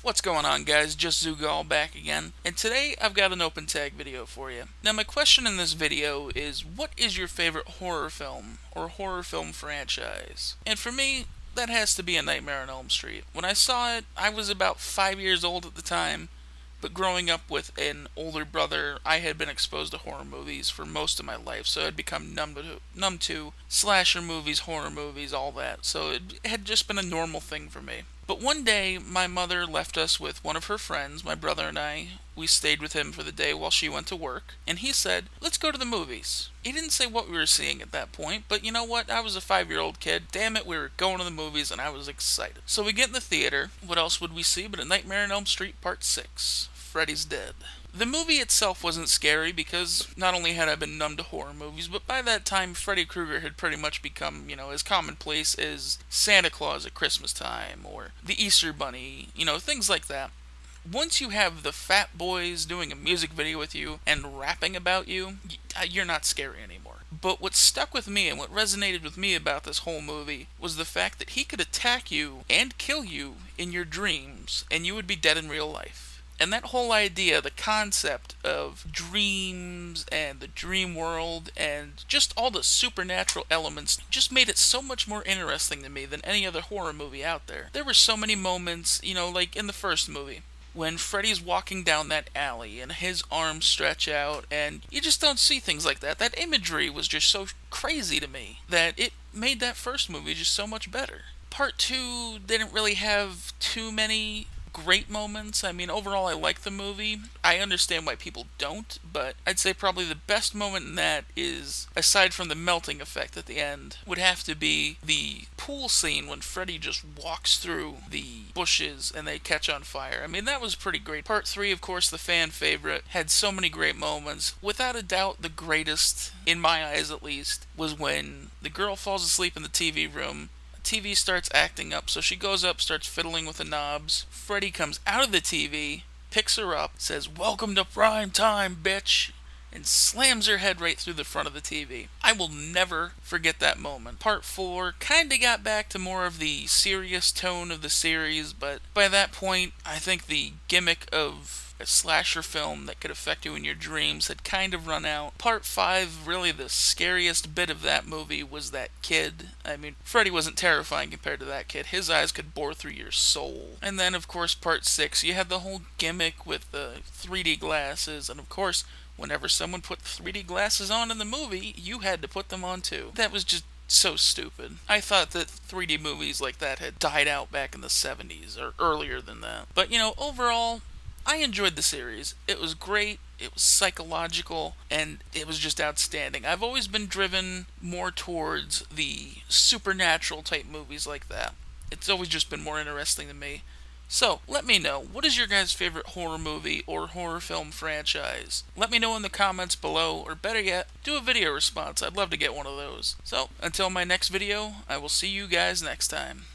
What's going on, guys? Just Zugal back again, and today I've got an open tag video for you. Now, my question in this video is, what is your favorite horror film or horror film franchise? And for me, that has to be A Nightmare on Elm Street. When I saw it, I was about 5 years old at the time, but growing up with an older brother, I had been exposed to horror movies for most of my life, so I'd become numb to slasher movies, horror movies, all that. So it had just been a normal thing for me. But one day, my mother left us with one of her friends, my brother and I. We stayed with him for the day while she went to work, and he said, "Let's go to the movies." He didn't say what we were seeing at that point, but you know what? I was a 5-year-old kid. Damn it, we were going to the movies, and I was excited. So we get in the theater. What else would we see but A Nightmare on Elm Street Part 6, Freddy's Dead. The movie itself wasn't scary because not only had I been numb to horror movies, but by that time Freddy Krueger had pretty much become, as commonplace as Santa Claus at Christmas time or the Easter Bunny, things like that. Once you have the Fat Boys doing a music video with you and rapping about you, you're not scary anymore. But what stuck with me and what resonated with me about this whole movie was the fact that he could attack you and kill you in your dreams and you would be dead in real life. And that whole idea, the concept of dreams and the dream world and just all the supernatural elements just made it so much more interesting to me than any other horror movie out there. There were so many moments, like in the first movie, when Freddy's walking down that alley and his arms stretch out and you just don't see things like that. That imagery was just so crazy to me that it made that first movie just so much better. Part 2 didn't really have too many great moments. I mean, overall, I like the movie. I understand why people don't, but I'd say probably the best moment in that is, aside from the melting effect at the end, would have to be the pool scene when Freddy just walks through the bushes and they catch on fire. I mean, that was pretty great. Part 3, of course, the fan favorite, had so many great moments. Without a doubt, the greatest, in my eyes at least, was when the girl falls asleep in the TV room. TV starts acting up, so she goes up, starts fiddling with the knobs. Freddy comes out of the TV, picks her up, says, "Welcome to prime time, bitch," and slams her head right through the front of the TV. I will never forget that moment. Part 4 kinda got back to more of the serious tone of the series, but by that point, I think the gimmick of a slasher film that could affect you in your dreams had kind of run out. Part 5, really the scariest bit of that movie was that kid. I mean, Freddy wasn't terrifying compared to that kid. His eyes could bore through your soul. And then, of course, Part 6, you had the whole gimmick with the 3D glasses, and of course, whenever someone put 3D glasses on in the movie, you had to put them on too. That was just so stupid. I thought that 3D movies like that had died out back in the 70s, or earlier than that. But, overall, I enjoyed the series. It was great, it was psychological, and it was just outstanding. I've always been driven more towards the supernatural type movies like that. It's always just been more interesting to me. So, let me know, what is your guys' favorite horror movie or horror film franchise? Let me know in the comments below, or better yet, do a video response. I'd love to get one of those. So, until my next video, I will see you guys next time.